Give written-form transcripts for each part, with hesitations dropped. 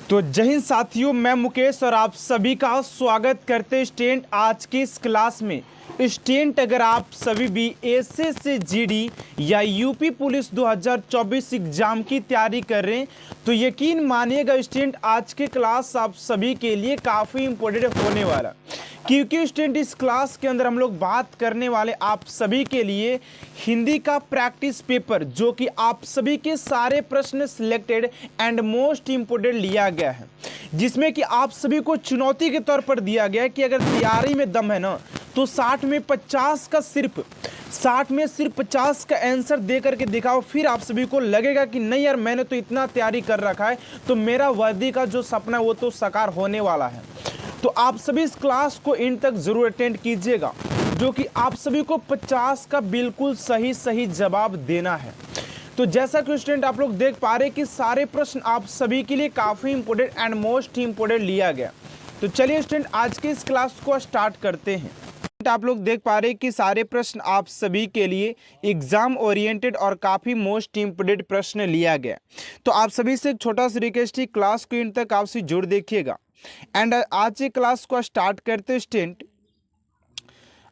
तो जय हिंद साथियों, मैं मुकेश और आप सभी का स्वागत करते हैं स्टूडेंट आज की इस क्लास में। स्टूडेंट अगर आप सभी भी एसएससी जीडी या यूपी पुलिस 2024 एग्जाम की तैयारी कर रहे हैं तो यकीन मानिएगा स्टूडेंट आज की क्लास आप सभी के लिए काफ़ी इंपॉर्टेंट होने वाला, क्योंकि स्टूडेंट इस क्लास के अंदर हम लोग बात करने वाले आप सभी के लिए हिंदी का प्रैक्टिस पेपर, जो कि आप सभी के सारे प्रश्न सिलेक्टेड एंड मोस्ट इंपोर्टेंट लिया गया है, जिसमें कि आप सभी को चुनौती के तौर पर दिया गया है कि अगर तैयारी में दम है ना तो 60 में सिर्फ 50 का आंसर दे करके दिखाओ। फिर आप सभी को लगेगा कि नहीं यार, मैंने तो इतना तैयारी कर रखा है तो मेरा वर्दी का जो सपना है वो तो साकार होने वाला है। तो आप सभी इस क्लास को इन तक जरूर अटेंड कीजिएगा, जो कि आप सभी को 50 का बिल्कुल सही जवाब देना है। तो जैसा कि स्टूडेंट आप लोग देख पा रहे हैं कि सारे प्रश्न आप सभी के लिए काफ़ी इंपॉर्टेंट एंड मोस्ट इंपॉर्टेंट लिया गया। तो चलिए स्टूडेंट आज के इस क्लास को स्टार्ट करते हैं। आप लोग देख पा रहे हैं कि सारे प्रश्न आप सभी के लिए एग्जाम ओरिएंटेड और काफ़ी मोस्ट इंपोर्टेंट प्रश्न लिया गया। तो आप सभी से एक छोटा सा रिक्वेस्ट है, क्लास को इन तक आपसे जुड़ देखिएगा। एंड आज की क्लास को स्टार्ट करते स्टूडेंट,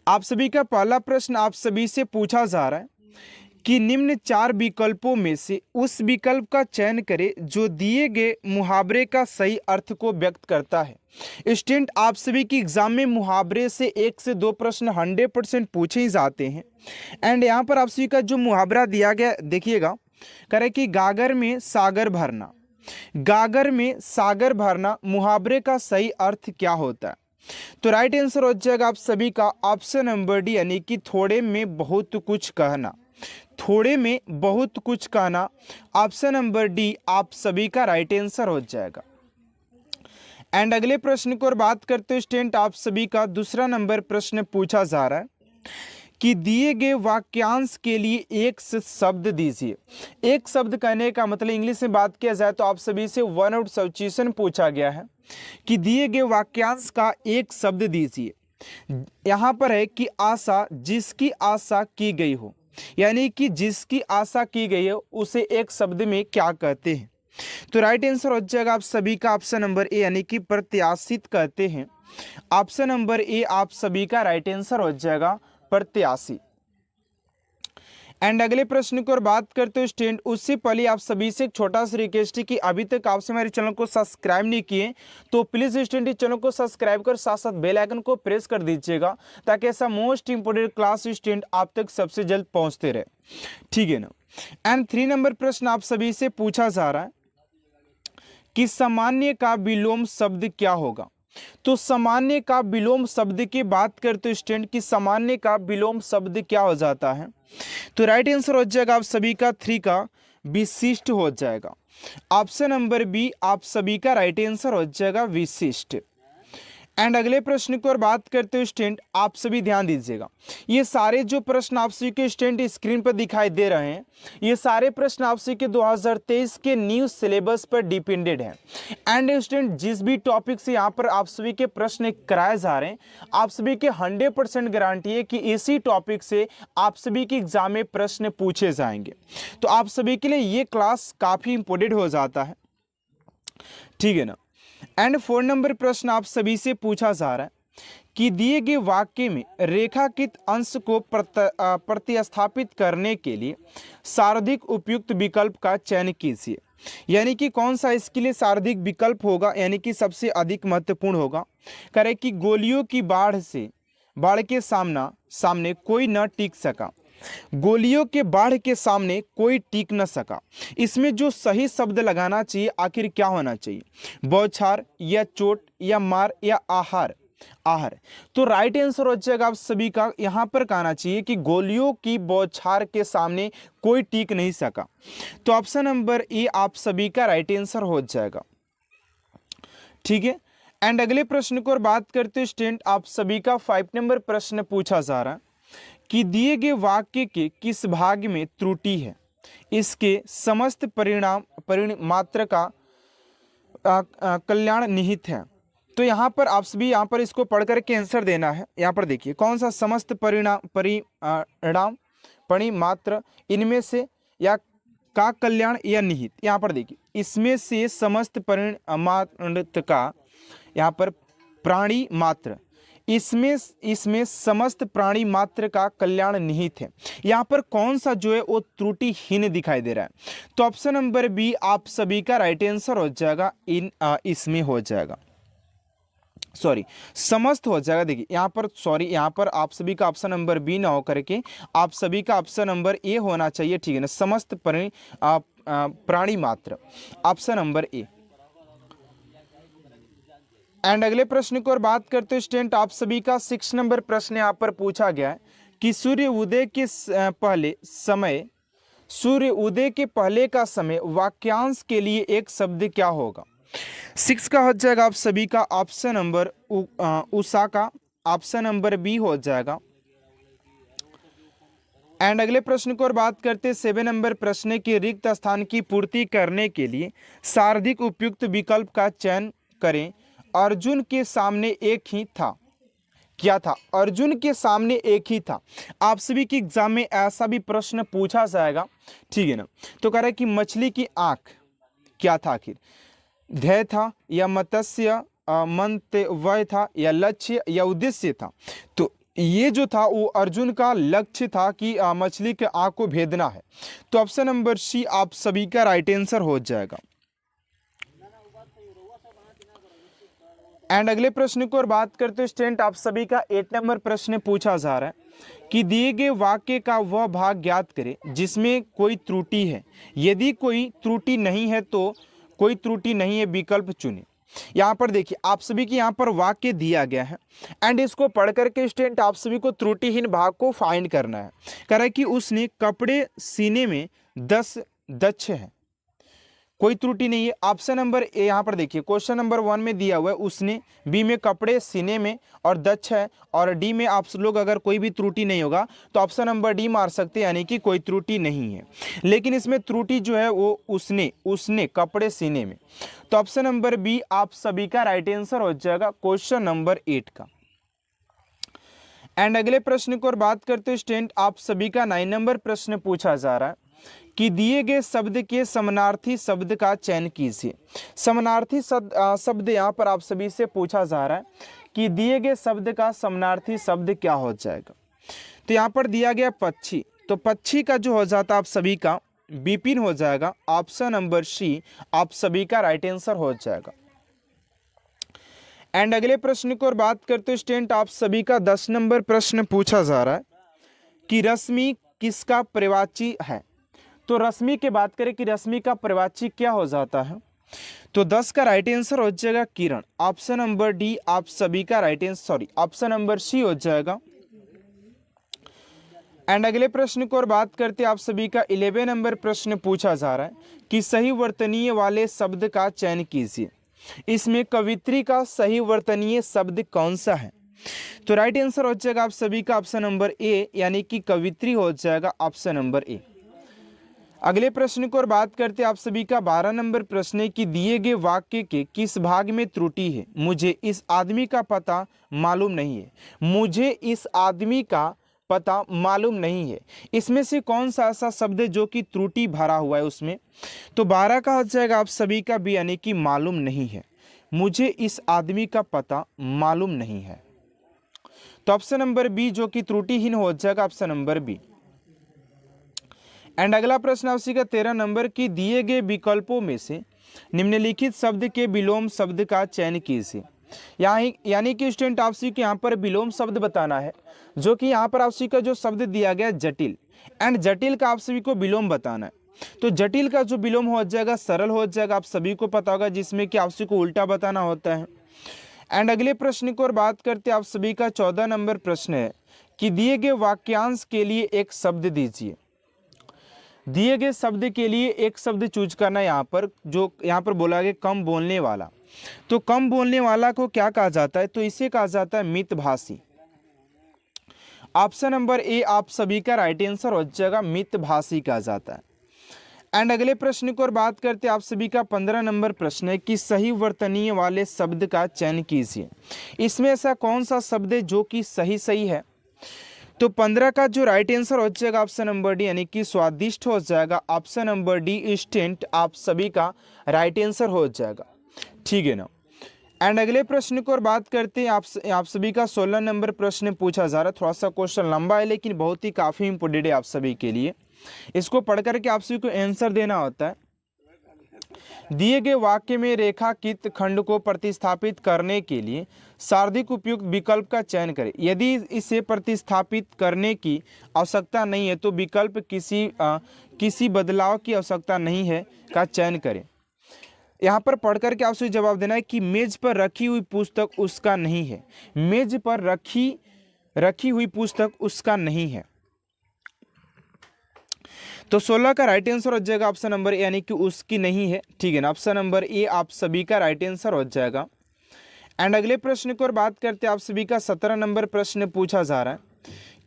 आप सभी का पहला प्रश्न आप सभी से पूछा जा रहा है कि निम्न 4 विकल्पों में से उस विकल्प का चयन करें जो दिए गए मुहावरे का सही अर्थ को व्यक्त करता है। स्टूडेंट आप सभी की एग्जाम में मुहावरे से 1 से 2 प्रश्न 100% पूछे ही जाते हैं। एंड यहाँ पर आप सभी का जो मुहावरा दिया गया देखिएगा, करे कि गागर में सागर भरना मुहावरे का सही अर्थ क्या होता है। तो राइट आंसर हो जाएगा आप सभी का ऑप्शन नंबर डी, यानी कि थोड़े में बहुत कुछ कहना। ऑप्शन नंबर डी आप सभी का राइट आंसर हो जाएगा। एंड अगले प्रश्न को और बात करते हैं स्टूडेंट, आप सभी का दूसरा नंबर प्रश्न पूछा जा रहा है कि दिए गए वाक्यांश के लिए एक शब्द दीजिए। एक शब्द कहने का मतलब इंग्लिश में बात किया जाए तो आप सभी से वन वर्ड सब्स्टिट्यूशन पूछा गया है कि दिए गए वाक्यांश का एक शब्द दीजिए। यहाँ पर है कि आशा, जिसकी आशा की गई हो, यानी कि जिसकी आशा की गई है उसे एक शब्द में क्या कहते हैं। तो राइट आंसर हो जाएगा आप सभी का ऑप्शन नंबर ए, यानी कि प्रत्याशित कहते हैं। ऑप्शन नंबर ए आप सभी का राइट आंसर हो जाएगा प्रत्याशी। एंड अगले प्रश्न की ओर बात करते हो स्टूडेंट, उससे पहले आप सभी से एक छोटा सा रिक्वेस्ट है कि अभी तक आपसे हमारे चैनल को सब्सक्राइब नहीं किए तो प्लीज स्टूडेंट इस चैनल को सब्सक्राइब कर साथ साथ बेल आइकन को प्रेस कर दीजिएगा, ताकि ऐसा मोस्ट इंपोर्टेंट क्लास स्टूडेंट आप तक सबसे जल्द पहुंचते रहे, ठीक है ना। एंड 3 नंबर प्रश्न आप सभी से पूछा जा रहा है कि सामान्य का विलोम शब्द क्या होगा। तो सामान्य का विलोम शब्द की बात करते हो स्टूडेंट कि सामान्य का विलोम शब्द क्या हो जाता है। तो राइट आंसर हो जाएगा आप सभी का 3 का विशिष्ट हो जाएगा। ऑप्शन नंबर बी आप सभी का राइट आंसर हो जाएगा विशिष्ट। एंड अगले प्रश्न की ओर बात करते हो स्टूडेंट, आप सभी ध्यान दीजिएगा, ये सारे जो प्रश्न आप सभी के स्टूडेंट स्क्रीन पर दिखाई दे रहे हैं, ये सारे प्रश्न आप सभी के 2023 के न्यू सिलेबस पर डिपेंडेड हैं। एंड स्टूडेंट जिस भी टॉपिक से यहाँ पर आप सभी के प्रश्न कराए जा रहे हैं, आप सभी के 100% गारंटी है कि इसी टॉपिक से आप सभी के एग्जाम में प्रश्न पूछे जाएंगे। तो आप सभी के लिए ये क्लास काफ़ी इंपॉर्टेंट हो जाता है, ठीक है ना। एंड 4 नंबर प्रश्न आप सभी से पूछा जा रहा है कि दिए गए वाक्य में रेखांकित अंश को प्रतिस्थापित करने के लिए सर्वाधिक उपयुक्त विकल्प का चयन कीजिए। यानी कि कौन सा इसके लिए सर्वाधिक विकल्प होगा, यानी कि सबसे अधिक महत्वपूर्ण होगा। करें कि गोलियों की बाढ़ के सामने कोई न टिक सका, गोलियों के बाढ़ के सामने कोई टिक न सका। इसमें जो सही शब्द लगाना चाहिए आखिर क्या होना चाहिए, बौछार या चोट या मार या आहार। तो राइट आंसर हो जाएगा आप सभी का, यहां पर कहना चाहिए कि गोलियों की बौछार के सामने कोई टिक नहीं सका। तो ऑप्शन नंबर ए आप सभी का राइट आंसर हो जाएगा, ठीक है। एंड अगले प्रश्न को और बात करते स्टूडेंट, आप सभी का 5 नंबर प्रश्न पूछा जा रहा है कि दिए गए वाक्य के किस भाग में त्रुटि है, इसके समस्त परिमात्र का कल्याण निहित है। तो यहाँ पर आप सभी यहाँ पर इसको पढ़ करके आंसर देना है। यहाँ पर देखिए कौन सा समस्त परिमात्र इनमें से या का कल्याण या निहित, यहाँ पर देखिए इसमें से समस्त प्राणी का, यहाँ पर प्राणी मात्र, इसमें समस्त प्राणी मात्र का कल्याण निहित है। यहाँ पर कौन सा जो है वो त्रुटिहीन दिखाई दे रहा है? तो ऑप्शन नंबर बी आप सभी का राइट आंसर हो जाएगा, इसमें हो जाएगा, सॉरी समस्त हो जाएगा। देखिए यहाँ पर सॉरी, यहाँ पर आप सभी का ऑप्शन नंबर बी ना हो करके आप सभी का ऑप्शन नंबर ए होना चाहिए, ठीक है ना, समस्त प्राणी मात्र, ऑप्शन नंबर ए। एंड अगले प्रश्न को और बात करते हैं स्टूडेंट, आप सभी का 6 नंबर प्रश्न यहाँ पर पूछा गया है कि सूर्य उदय के पहले का समय वाक्यांश के लिए एक शब्द क्या होगा? 6 का हो जाएगा आप सभी का ऑप्शन नंबर उषा का, ऑप्शन नंबर बी हो जाएगा। एंड अगले प्रश्न को और बात करते हैं 7 नंबर प्रश्न की रिक्त स्थान की पूर्ति करने के लिए सर्वाधिक उपयुक्त विकल्प का चयन करें। अर्जुन के सामने एक ही था, क्या था? अर्जुन के सामने एक ही था। आप सभी के एग्जाम में ऐसा भी प्रश्न पूछा जाएगा, ठीक है ना। तो कह रहा है कि मछली की आंख क्या था? आखिर ध्येय था या मत्स्य मंतव्य था या लक्ष्य या उद्देश्य था? तो ये जो था वो अर्जुन का लक्ष्य था कि मछली के आंख को भेदना है। तो ऑप्शन नंबर सी आप सभी का राइट आंसर हो जाएगा। एंड अगले प्रश्न को और बात करते हैं स्टूडेंट, आप सभी का 8 नंबर प्रश्न पूछा जा रहा है कि दिए गए वाक्य का वह भाग ज्ञात करें जिसमें कोई त्रुटि है। यदि कोई त्रुटि नहीं है तो कोई त्रुटि नहीं है विकल्प चुने। यहाँ पर देखिए आप सभी की यहाँ पर वाक्य दिया गया है एंड इसको पढ़ करके स्टूडेंट आप सभी को त्रुटिहीन भाग को फाइंड करना है। कह रहा है कि उसने कपड़े सीने में 10 दक्ष है, कोई त्रुटि नहीं है। ऑप्शन नंबर ए, यहाँ पर देखिए क्वेश्चन नंबर 1 में दिया हुआ है उसने, बी में कपड़े सीने में और दक्ष है, और डी में आप लोग अगर कोई भी त्रुटि नहीं होगा तो ऑप्शन नंबर डी मार सकते हैं, यानी कि कोई त्रुटि नहीं है। लेकिन इसमें त्रुटि जो है वो उसने कपड़े सीने में। तो ऑप्शन नंबर बी आप सभी का राइट आंसर हो जाएगा क्वेश्चन नंबर 8 का। एंड अगले प्रश्न को और बात करते हैं स्टूडेंट, आप सभी का 9 नंबर प्रश्न पूछा जा रहा है कि दिए गए शब्द के समानार्थी शब्द का चयन कीजिए। समानार्थी शब्द यहाँ पर आप सभी से पूछा जा रहा है कि दिए गए शब्द का समानार्थी शब्द क्या हो जाएगा। तो यहाँ पर दिया गया पक्षी, तो पक्षी का जो हो जाता आप सभी का विपिन हो जाएगा। ऑप्शन नंबर सी आप सभी का राइट आंसर हो जाएगा। एंड अगले प्रश्न को और बात करते हैं स्टूडेंट, आप सभी का 10 नंबर प्रश्न पूछा जा रहा है कि रश्मि किसका पर्यायवाची है। तो रश्मि की बात करें कि रश्मि का पर्यायवाची क्या हो जाता है, तो 10 का राइट आंसर हो जाएगा किरण। ऑप्शन नंबर डी आप सभी का right answer, sorry option number C हो जाएगा। एंड अगले प्रश्न को और बात करते हैं, आप सभी का 11 नंबर प्रश्न पूछा जा रहा है कि सही वर्तनीय वाले शब्द का चयन कीजिए। इसमें कवित्री का सही वर्तनीय शब्द कौन सा है? तो राइट आंसर हो जाएगा आप सभी का ऑप्शन नंबर ए, यानी कि कवित्री हो जाएगा ऑप्शन नंबर ए। अगले प्रश्न को और बात करते हैं, आप सभी का 12 नंबर प्रश्न है कि दिए गए वाक्य के किस भाग में त्रुटि है? मुझे इस आदमी का पता मालूम नहीं है। मुझे इस आदमी का पता मालूम नहीं है, इसमें से कौन सा ऐसा शब्द है जो कि त्रुटि भरा हुआ है उसमें? तो 12 का हो जाएगा आप सभी का बी, यानी कि मालूम नहीं है। मुझे इस आदमी का पता मालूम नहीं है। तो ऑप्शन नंबर बी जो कि त्रुटिहीन हो जाएगा ऑप्शन नंबर बी। एंड अगला प्रश्न आपसी का 13 नंबर की दिए गए विकल्पों में से निम्नलिखित शब्द के विलोम शब्द का चयन कीजिए। यानी कि स्टूडेंट आपसी के यहाँ पर विलोम शब्द बताना है, जो कि यहाँ पर आपसी का जो शब्द दिया गया जटिल, एंड जटिल का आप सभी को विलोम बताना है। तो जटिल का जो विलोम हो जाएगा सरल हो जाएगा, आप सभी को पता होगा, जिसमें कि आपसी को उल्टा बताना होता है। एंड अगले प्रश्न को और बात करते हैं, आप सभी का 14 नंबर प्रश्न है कि दिए गए वाक्यांश के लिए एक शब्द दीजिए। दिए गए शब्द के लिए एक शब्द चूज करना है यहाँ पर, जो यहाँ पर बोला गया कम बोलने वाला। तो कम बोलने वाला को क्या कहा जाता है? तो इसे कहा जाता है मितभाषी। ऑप्शन नंबर ए आप सभी का राइट आंसर हो जाएगा, मितभाषी कहा जाता है। एंड अगले प्रश्न को और बात करते हैं, आप सभी का 15 नंबर प्रश्न है कि सही वर्तनीय वाले शब्द का चयन कीजिए। इसमें ऐसा कौन सा शब्द है जो कि सही है? तो 15 का जो राइट आंसर हो जाएगा ऑप्शन नंबर डी, यानी कि स्वादिष्ट हो जाएगा। ऑप्शन नंबर डी स्टूडेंट आप सभी का राइट आंसर हो जाएगा, ठीक है ना। एंड अगले प्रश्न को और बात करते हैं। आप सभी का 16 नंबर प्रश्न पूछा जा रहा है। थोड़ा सा क्वेश्चन लंबा है लेकिन बहुत ही काफ़ी इंपोर्टेंट है आप सभी के लिए। इसको पढ़ करके आप सभी को आंसर देना होता है। दिए गए वाक्य में रेखांकित खंड को प्रतिस्थापित करने के लिए सार्वधिक उपयुक्त विकल्प का चयन करें। यदि इसे प्रतिस्थापित करने की आवश्यकता नहीं है तो विकल्प किसी बदलाव की आवश्यकता नहीं है का चयन करें। यहाँ पर पढ़ करके आपसे जवाब देना है कि मेज पर रखी हुई पुस्तक उसका नहीं है। मेज पर रखी हुई पुस्तक उसका नहीं है। तो 16 का राइट आंसर हो जाएगा ऑप्शन नंबर ए, यानी कि उसकी नहीं है, ठीक है ना। ऑप्शन नंबर ए आप सभी का राइट आंसर हो जाएगा। एंड अगले प्रश्न को और बात करते हैं। आप सभी का 17 नंबर प्रश्न पूछा जा रहा है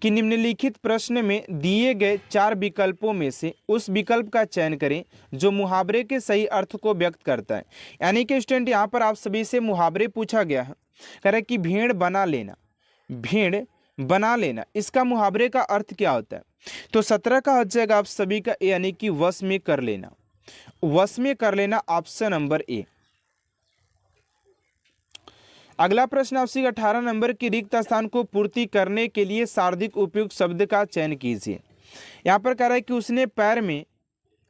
कि निम्नलिखित प्रश्न में दिए गए 4 विकल्पों में से उस विकल्प का चयन करें जो मुहावरे के सही अर्थ को व्यक्त करता है। यानी कि स्टूडेंट यहाँ पर आप सभी से मुहावरे पूछा गया है। कह रहा है कि भेड़ बना लेना, भेड़ बना लेना, इसका मुहावरे का अर्थ क्या होता है। तो 17 का हो जाएगा आप सभी का ए, यानी कि वश में कर लेना। वश में कर लेना ऑप्शन नंबर ए। अगला प्रश्न आपसे 18 नंबर की रिक्त स्थान को पूर्ति करने के लिए सार्वधिक उपयुक्त शब्द का चयन कीजिए। यहाँ पर कह रहा है कि उसने पैर में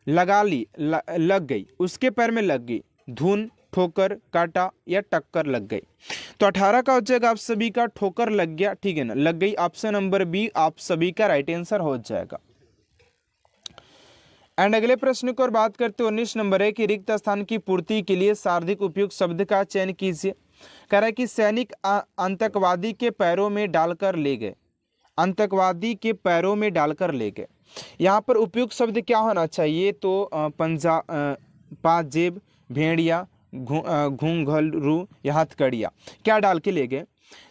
लग गई, उसके पैर में लग गई, धुन, ठोकर, काटा या टक्कर लग गई। तो 18 का हो जाएगा आप सभी का ठोकर लग गया, ठीक है ना, लग गई। ऑप्शन नंबर बी आप सभी का राइट आंसर हो जाएगा। एंड अगले प्रश्न को और बात करते हैं। 19 नंबर है कि रिक्त स्थान की पूर्ति के लिए सार्वधिक उपयुक्त शब्द का चयन कीजिए। कह रहा है कि सैनिक आतंकवादी के पैरों में डालकर ले गए, आतंकवादी के पैरों में डालकर ले गए। यहाँ पर उपयुक्त शब्द क्या होना चाहिए। तो पाजेब, भेड़िया, घूंघरू या हथकड़िया, क्या डाल के ले गए।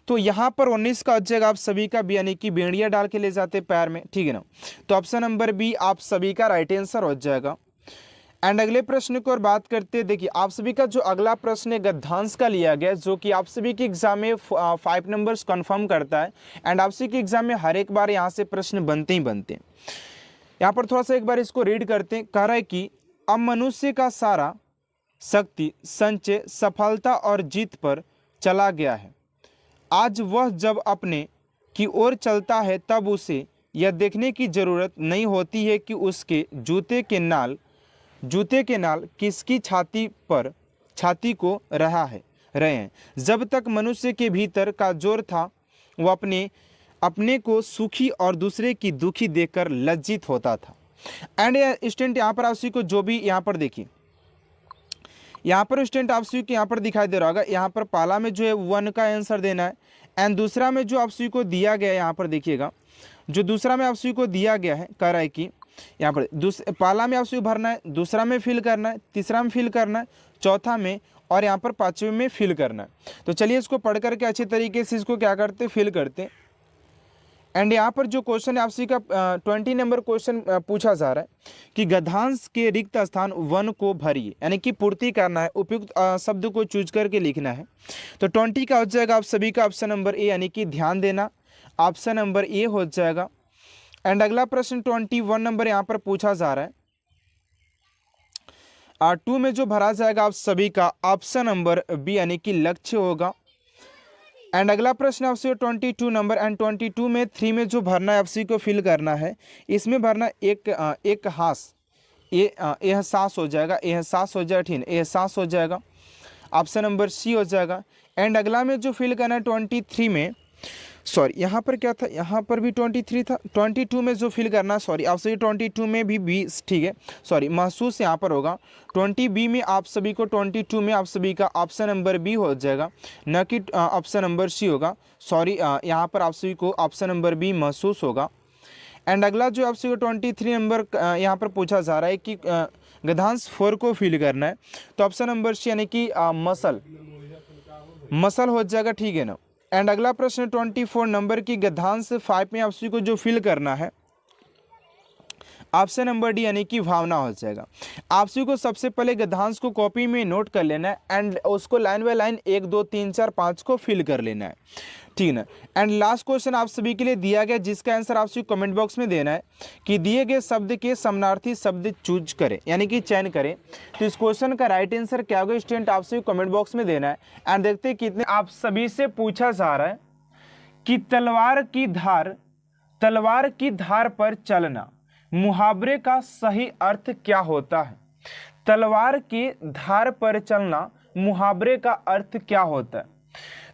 तो यहाँ पर 19 का हो जाएगा आप सभी का बी, यानी कि भेड़िया डाल के ले जाते पैर में, ठीक है ना। तो ऑप्शन नंबर बी आप सभी का राइट आंसर हो जाएगा। एंड अगले प्रश्न को और बात करते हैं। देखिए आप सभी का जो अगला प्रश्न है गद्यांश का लिया गया, जो कि आप सभी के एग्जाम में 5 नंबर्स कंफर्म करता है। एंड आप सभी के एग्जाम में हर एक बार यहाँ से प्रश्न बनते ही बनते हैं। यहाँ पर थोड़ा सा एक बार इसको रीड करते हैं। कह रहा है कि अब मनुष्य का सारा शक्ति संचय सफलता और जीत पर चला गया है। आज वह जब अपने की ओर चलता है तब उसे यह देखने की जरूरत नहीं होती है कि उसके जूते के नाल किसकी छाती को रहे हैं। जब तक मनुष्य के भीतर का जोर था वह अपने को सुखी और दूसरे की दुखी देखकर लज्जित होता था। एंड स्टूडेंट यहाँ पर आप सभी को जो भी यहाँ पर देखिए, यहाँ पर स्टूडेंट आप सभी को यहाँ पर दिखाई दे रहा होगा। यहाँ पर पहला में जो है 1 का आंसर देना है। एंड दूसरा में जो आप सभी को दिया गया है, यहाँ पर देखिएगा जो दूसरा में आप सभी को दिया गया है, कह रहा है कि यहाँ पर पहला में आप सभी भरना है, दूसरा में फिल करना है, तीसरा में फिल करना है, चौथा में और यहाँ पर 5वें में फिल करना है। तो चलिए इसको पढ़ करके अच्छे तरीके से इसको क्या करते, फिल करते। एंड यहाँ पर जो क्वेश्चन है आप सभी का 20 नंबर क्वेश्चन पूछा जा रहा है कि गद्यांश के रिक्त स्थान 1 को भरिए, यानी कि पूर्ति करना है, उपयुक्त शब्द को चूज करके लिखना है। तो 20 का हो जाएगा आप सभी का ऑप्शन नंबर ए, यानी कि ध्यान देना, ऑप्शन नंबर ए हो जाएगा। एंड अगला प्रश्न 21 नंबर यहाँ पर पूछा जा रहा है। 2 में जो भरा जाएगा आप सभी का ऑप्शन नंबर बी, यानी कि लक्ष्य होगा। एंड अगला प्रश्न आपसे 22 नंबर। एंड 22 में 3 में जो भरना है आपसी को फिल करना है। इसमें भरना एक हास, एहसास हो जाएगा, एहसास हो जाएगा, ठीक है, एहसास हो जाएगा, ऑप्शन नंबर सी हो जाएगा। एंड अगला में जो फिल करना है 23 में, सॉरी यहाँ पर क्या था, यहाँ पर भी 23 था। 22 में जो फिल करना, सॉरी आप सभी 22 में भी 20, ठीक है, सॉरी महसूस यहाँ पर होगा। 20 बी में आप सभी को 22 में आप सभी का ऑप्शन नंबर बी हो जाएगा, न कि ऑप्शन नंबर सी होगा। सॉरी यहाँ पर आप सभी को ऑप्शन नंबर बी महसूस होगा। एंड अगला जो आप सभी को 23 नंबर यहाँ पर पूछा जा रहा है कि गद्यांश 4 को फिल करना है। तो ऑप्शन नंबर सी, यानी कि मसल हो जाएगा, ठीक है ना। एंड अगला प्रश्न 24 नंबर की गद्यांश 5 में आप सभी को जो फिल करना है, ऑप्शन नंबर डी यानी कि भावना हो जाएगा। आप सभी को सबसे पहले गद्यांश को कॉपी में नोट कर लेना है एंड उसको लाइन बाय लाइन 1 2 3 4 5 को फिल कर लेना है, ठीक है ना। एंड लास्ट क्वेश्चन आप सभी के लिए दिया गया जिसका आंसर आप सभी कमेंट बॉक्स में देना है कि दिए गए शब्द के समानार्थी शब्द चूज करें यानी कि चयन करें। तो इस क्वेश्चन का राइट आंसर क्या होगा स्टूडेंट आप सभी कमेंट बॉक्स में देना है। एंड देखते हैं कितने आप सभी से पूछा जा रहा है कि तलवार की धार पर चलना मुहावरे का सही अर्थ क्या होता है। तलवार की धार पर चलना मुहावरे का अर्थ क्या होता है।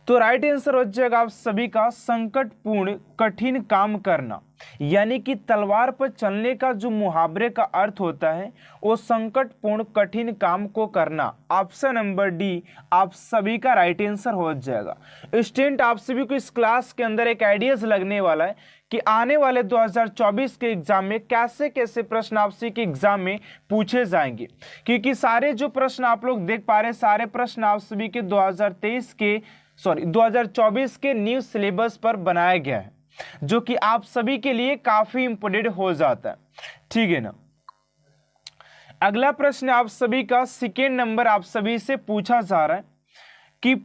तो राइट आंसर हो जाएगा आप सभी का संकटपूर्ण कठिन काम करना, यानी कि तलवार पर चलने का जो मुहावरे का अर्थ होता है वो संकटपूर्ण कठिन काम को करना। ऑप्शन नंबर डी आप सभी का राइट आंसर हो जाएगा। स्टूडेंट आप सभी को इस क्लास के अंदर एक आइडियाज लगने वाला है कि आने वाले 2024 के एग्जाम में कैसे कैसे प्रश्न आप सभी के एग्जाम में पूछे जाएंगे, क्योंकि सारे जो प्रश्न आप लोग देख पा रहे सारे प्रश्न आप सभी के 2024 के न्यू सिलेबस पर बनाया गया है, जो कि आप सभी के लिए काफी इंपोर्टेंट हो जाता है, ठीक है ना। अगला प्रश्न आप सभी का सेकेंड नंबर आप सभी से पूछा जा रहा है कि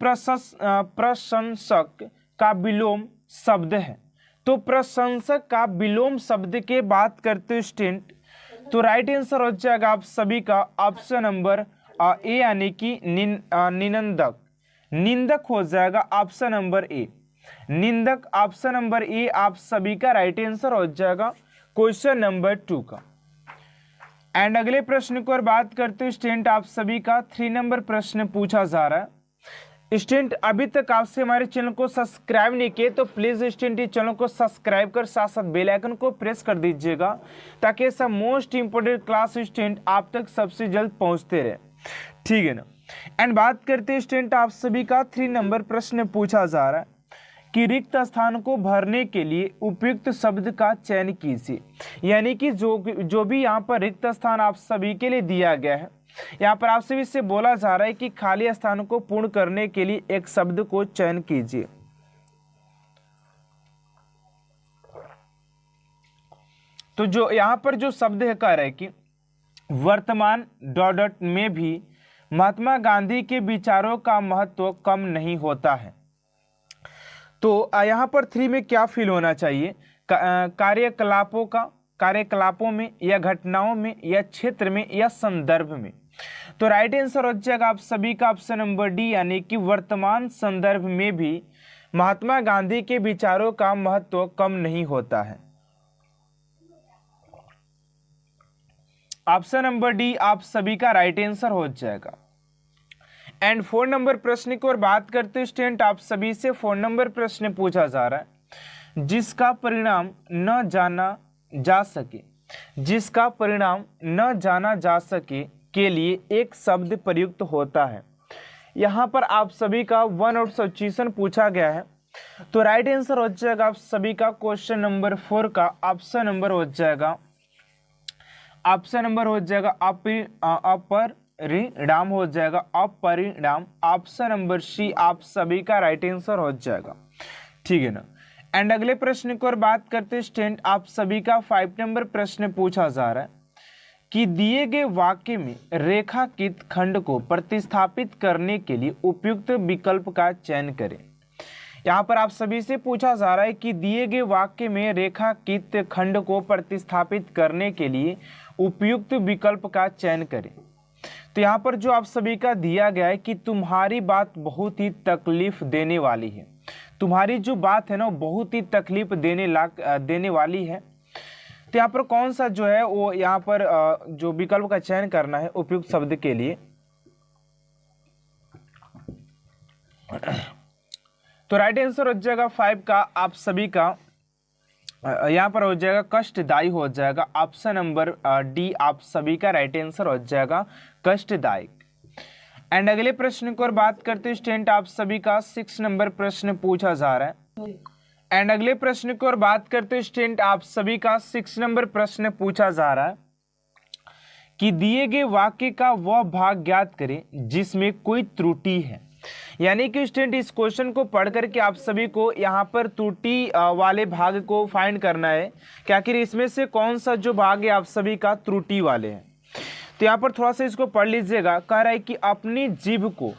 प्रशंसक का विलोम शब्द है। तो प्रशंसक का विलोम शब्द के बात करते हो स्टूडेंट, तो राइट आंसर हो जाएगा आप सभी का ऑप्शन नंबर ए यानी कि निंदक। निंदक हो जाएगा ऑप्शन नंबर ए, निंदक ऑप्शन नंबर ए आप सभी का राइट आंसर हो जाएगा क्वेश्चन नंबर 2 का। एंड अगले प्रश्न को और बात करते हो स्टूडेंट आप सभी का 3 नंबर प्रश्न पूछा जा रहा है। स्टूडेंट अभी तक आपसे हमारे चैनल को सब्सक्राइब नहीं किए तो प्लीज स्टूडेंट इस चैनल को सब्सक्राइब कर साथ साथ बेल आइकन को प्रेस कर दीजिएगा ताकि ऐसा मोस्ट इंपोर्टेंट क्लास स्टूडेंट आप तक सबसे जल्द पहुंचते रहे, ठीक है ना। एंड बात करते हैं स्टूडेंट आप सभी का 3 नंबर प्रश्न पूछा जा रहा है कि रिक्त स्थान को भरने के लिए उपयुक्त शब्द का चयन कीजिए, यानी कि जो भी यहाँ पर रिक्त स्थान आप सभी के लिए दिया गया है यहाँ पर आप सभी से बोला जा रहा है कि खाली स्थान को पूर्ण करने के लिए एक शब्द को चयन कीजिए। तो जो यहाँ पर जो शब्द है कह रहा है कि वर्तमान डॉट में भी महात्मा गांधी के विचारों का महत्व कम नहीं होता है। तो यहाँ पर 3 में क्या फील होना चाहिए, कार्यकलापों में या घटनाओं में या क्षेत्र में या संदर्भ में। तो राइट आंसर हो जाएगा आप सभी का ऑप्शन नंबर डी यानी कि वर्तमान संदर्भ में भी महात्मा गांधी के विचारों का महत्व कम नहीं होता है। ऑप्शन नंबर डी आप सभी का राइट आंसर हो जाएगा। एंड 4 नंबर प्रश्न की ओर बात करते हैं स्टूडेंट आप सभी से 4 नंबर प्रश्न पूछा जा रहा है जिसका परिणाम न जाना जा सके, जिसका परिणाम न जाना जा सके के लिए एक शब्द प्रयुक्त होता है। यहाँ पर आप सभी का 1 आउट सब्स्टिट्यूशन पूछा गया है। तो राइट आंसर हो जाएगा आप सभी का क्वेश्चन नंबर 4 का ऑप्शन नंबर हो जाएगा अपरिणाम हो जाएगा अपरिणाम। ऑप्शन नंबर सी आप सभी का राइट आंसर हो जाएगा, ठीक है ना। एंड अगले प्रश्न की ओर बात करते हैं स्टूडेंट आप सभी का 5 नंबर प्रश्न पूछा जा रहा है कि दिए गए वाक्य में रेखांकित खंड को प्रतिस्थापित करने के लिए उपयुक्त विकल्प का चयन करें। यहाँ पर आप सभी से पूछा जा रहा है कि दिए गए वाक्य में रेखांकित खंड को प्रतिस्थापित करने के लिए उपयुक्त विकल्प का चयन करें। तो यहाँ पर जो आप सभी का दिया गया है कि तुम्हारी बात बहुत ही तकलीफ देने वाली है, तुम्हारी जो बात है ना बहुत ही तकलीफ देने वाली है। तो यहाँ पर कौन सा जो है वो यहाँ पर जो विकल्प का चयन करना है उपयुक्त शब्द के लिए। तो राइट आंसर हो जाएगा 5 का आप सभी का यहाँ पर हो जाएगा कष्टदायी हो जाएगा। ऑप्शन नंबर डी आप सभी का राइट आंसर हो जाएगा कष्टदायक। एंड अगले प्रश्न की ओर बात करते हैं स्टूडेंट आप सभी का 6 नंबर प्रश्न पूछा जा रहा है। एंड अगले प्रश्न की ओर बात करते हैं स्टूडेंट आप सभी का 6 नंबर प्रश्न पूछा जा रहा है कि दिए गए वाक्य का वह भाग ज्ञात करें जिसमें कोई त्रुटि है। यानी कि स्टूडेंट इस क्वेश्चन को पढ़ करके आप सभी को यहाँ पर त्रुटि वाले भाग को फाइंड करना है कि आखिर इसमें से कौन सा जो भाग है आप सभी का त्रुटि वाले हैं। तो यहाँ पर थोड़ा सा इसको पढ़ लीजिएगा। कह रहा है कि अपनी जीभ को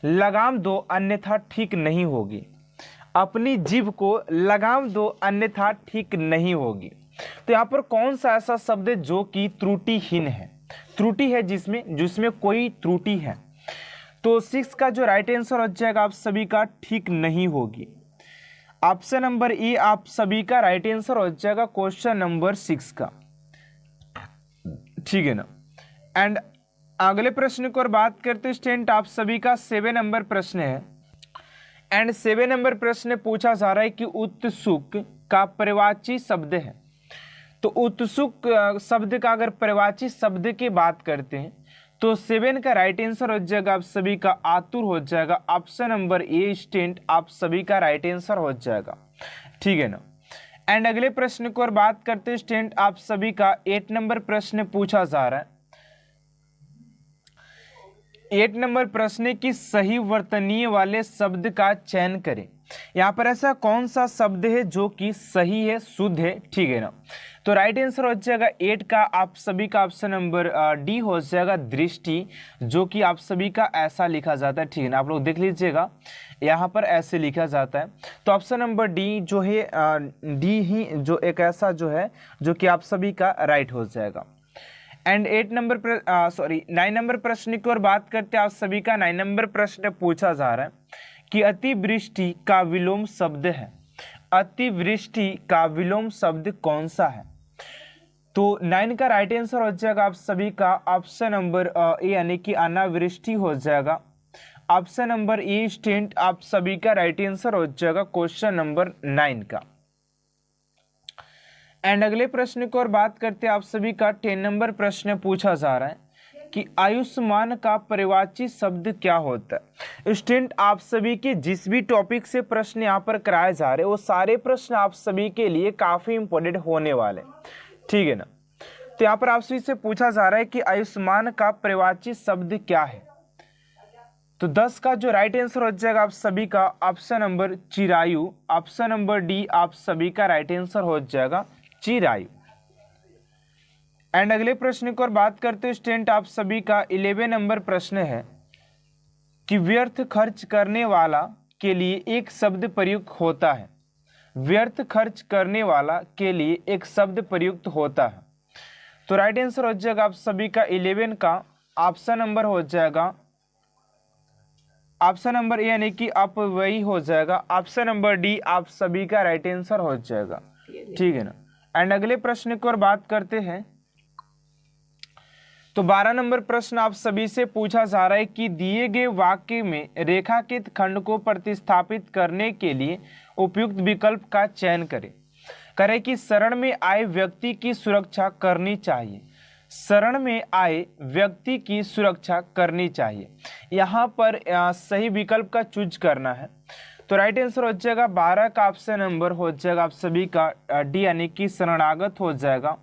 लगाम दो अन्यथा ठीक नहीं होगी। अपनी जीभ को लगाम दो अन्यथा ठीक नहीं होगी। तो यहाँ पर कौन सा ऐसा शब्द है जो कि त्रुटिहीन है, त्रुटि है जिसमें कोई त्रुटि है। तो 6 का जो राइट आंसर हो जाएगा आप सभी का ठीक नहीं होगी। ऑप्शन नंबर ए आप सभी का राइट आंसर हो जाएगा क्वेश्चन नंबर 6 का, ठीक है ना। एंड अगले प्रश्न को और बात करते हैं स्टूडेंट, आप सभी का 7 नंबर प्रश्न है। एंड 7 नंबर प्रश्न पूछा जा रहा है कि उत्सुक का पर्यायवाची शब्द है। तो उत्सुक शब्द का अगर पर्यायवाची शब्द की बात करते हैं तो 7 का राइट आंसर हो जाएगा आप सभी का आतुर हो जाएगा। ऑप्शन नंबर ए स्टूडेंट आप सभी का राइट आंसर हो जाएगा, ठीक है ना। एंड अगले प्रश्न को और बात करते हैं स्टूडेंट, आप सभी का 8 नंबर प्रश्न पूछा जा रहा है। 8 नंबर प्रश्न की सही वर्तनीय वाले शब्द का चयन करें। यहाँ पर ऐसा कौन सा शब्द है जो कि सही है, शुद्ध है, ठीक है ना। तो राइट आंसर हो जाएगा 8 का आप सभी का ऑप्शन नंबर डी हो जाएगा दृष्टि, जो कि आप सभी का ऐसा लिखा जाता है, ठीक है ना। आप लोग देख लीजिएगा यहाँ पर ऐसे लिखा जाता है। तो ऑप्शन नंबर डी जो है डी ही जो एक ऐसा जो है जो कि आप सभी का राइट हो जाएगा। एंड 9 नंबर प्रश्न की ओर बात करते हैं। आप सभी का 9 नंबर प्रश्न पूछा जा रहा है कि अतिवृष्टि का विलोम शब्द है। अतिवृष्टि का विलोम शब्द कौन सा है? तो 9 का राइट आंसर हो जाएगा आप सभी का ऑप्शन नंबर ए यानी कि अनावृष्टि हो जाएगा। ऑप्शन नंबर ए स्टूडेंट आप सभी का राइट आंसर हो जाएगा क्वेश्चन नंबर 9 का। एंड अगले प्रश्न को और बात करते हैं। आप सभी का 10 नंबर प्रश्न पूछा जा रहा है कि आयुष्मान का पर्यायवाची शब्द क्या होता है। स्टूडेंट आप सभी के जिस भी टॉपिक से प्रश्न यहाँ पर कराए जा रहे हैं वो सारे प्रश्न आप सभी के लिए काफी इंपॉर्टेंट होने वाले, ठीक है ना। तो यहाँ पर आप सभी से पूछा जा रहा है कि आयुष्मान का पर्यायवाची शब्द क्या है। तो 10 का जो राइट आंसर हो जाएगा आप सभी का option number Chirayu. Option number D आप सभी का राइट आंसर हो जाएगा चिरायु। एंड अगले प्रश्न को और बात करते हैं स्टूडेंट, आप सभी का 11 नंबर प्रश्न है कि व्यर्थ खर्च करने वाला के लिए एक शब्द प्रयुक्त होता है। व्यर्थ खर्च करने वाला के लिए एक शब्द प्रयुक्त होता है। तो राइट आंसर हो जाएगा आप सभी का 11 का ऑप्शन नंबर हो जाएगा ऑप्शन नंबर ए यानी कि अपव्ययी हो जाएगा। ऑप्शन नंबर डी आप सभी का राइट आंसर हो जाएगा, ठीक है ना। एंड अगले प्रश्न की ओर बात करते हैं। तो 12 नंबर प्रश्न आप सभी से पूछा जा रहा है कि दिए गए वाक्य में रेखांकित खंड को प्रतिस्थापित करने के लिए उपयुक्त विकल्प का चयन करें। करें कि शरण में आए व्यक्ति की सुरक्षा करनी चाहिए। शरण में आए व्यक्ति की सुरक्षा करनी चाहिए। यहाँ पर सही विकल्प का चूज करना है। तो राइट आंसर हो जाएगा 12 का ऑप्शन नंबर हो जाएगा आप सभी का डी यानी कि शरणागत हो जाएगा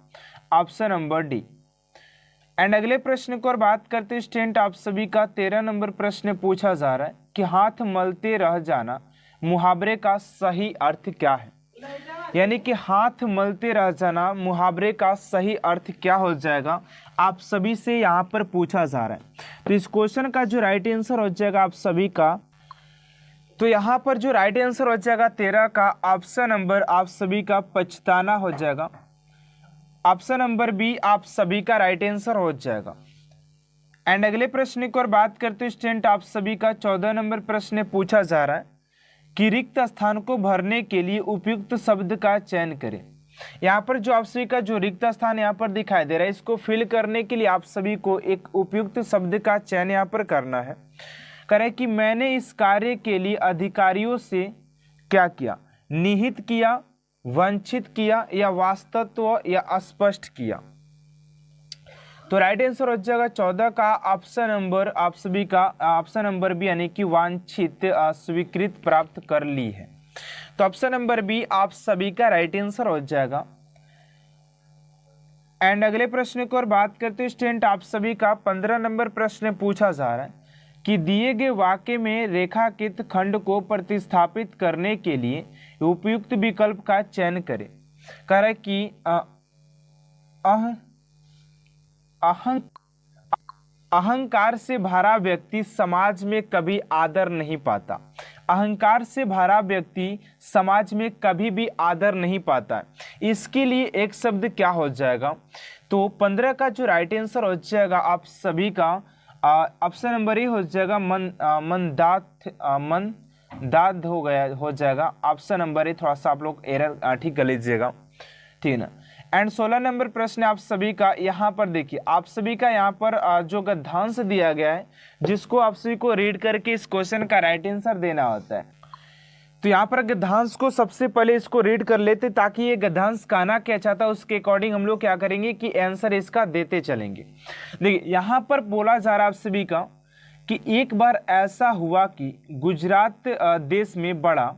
ऑप्शन नंबर डी। एंड अगले प्रश्न को और बात करते हैं स्टूडेंट, आप सभी का 13 नंबर प्रश्न पूछा जा रहा है कि हाथ मलते रह जाना मुहावरे का सही अर्थ क्या है। यानी कि हाथ मलते रह जाना मुहावरे का सही अर्थ क्या हो जाएगा आप सभी से यहाँ पर पूछा जा रहा है। तो इस क्वेश्चन का जो राइट आंसर हो जाएगा आप सभी का, तो यहाँ पर जो राइट आंसर हो जाएगा 13 का ऑप्शन नंबर आप सभी का पछताना हो जाएगा। ऑप्शन नंबर बी आप सभी का राइट आंसर हो जाएगा। एंड अगले प्रश्न की ओर बात करते हैं स्टूडेंट, आप सभी का 14 नंबर प्रश्न पूछा जा रहा है कि रिक्त स्थान को भरने के लिए उपयुक्त शब्द का चयन करें। यहाँ पर जो आप सभी का जो रिक्त स्थान यहाँ पर दिखाई दे रहा है इसको फिल करने के लिए आप सभी को एक उपयुक्त शब्द का चयन यहाँ पर करना है। करें कि मैंने इस कार्य के लिए अधिकारियों से क्या किया, निहित किया, वंचित किया या वास्तव या अस्पष्ट किया। तो राइट आंसर हो जाएगा 14 का ऑप्शन नंबर आप सभी का ऑप्शन नंबर बी यानी कि वांछित स्वीकृत प्राप्त कर ली है। तो ऑप्शन नंबर बी आप सभी का राइट आंसर हो जाएगा। एंड अगले प्रश्न की ओर बात करते हैं स्टूडेंट, आप सभी का 15 नंबर प्रश्न पूछा जा रहा है कि दिए गए वाक्य में रेखांकित खंड को प्रतिस्थापित करने के लिए उपयुक्त विकल्प का चयन करें। कह रहा है कि अहंकार से भरा व्यक्ति समाज में कभी आदर नहीं पाता। अहंकार से भरा व्यक्ति समाज में कभी भी आदर नहीं पाता। इसके लिए एक शब्द क्या हो जाएगा? तो 15 का जो राइट आंसर हो जाएगा आप सभी का ऑप्शन नंबर ए हो जाएगा मनदात हो जाएगा ऑप्शन नंबर ए। थोड़ा सा आप लोग एरर ठीक कर लीजिएगा, ठीक है ना। एंड 16 नंबर प्रश्न आप सभी का यहाँ पर देखिए, आप सभी का यहाँ पर जो गद्यांश दिया गया है जिसको आप सभी को रीड करके इस क्वेश्चन का राइट आंसर देना होता है। तो यहाँ पर गद्यांश को सबसे पहले इसको रीड कर लेते ताकि ये गद्यांश कहना क्या चाहता है उसके अकॉर्डिंग हम लोग क्या करेंगे कि आंसर इसका देते चलेंगे। देखिए यहाँ पर बोला जा रहा है आप सभी का कि एक बार ऐसा हुआ कि गुजरात देश में बड़ा,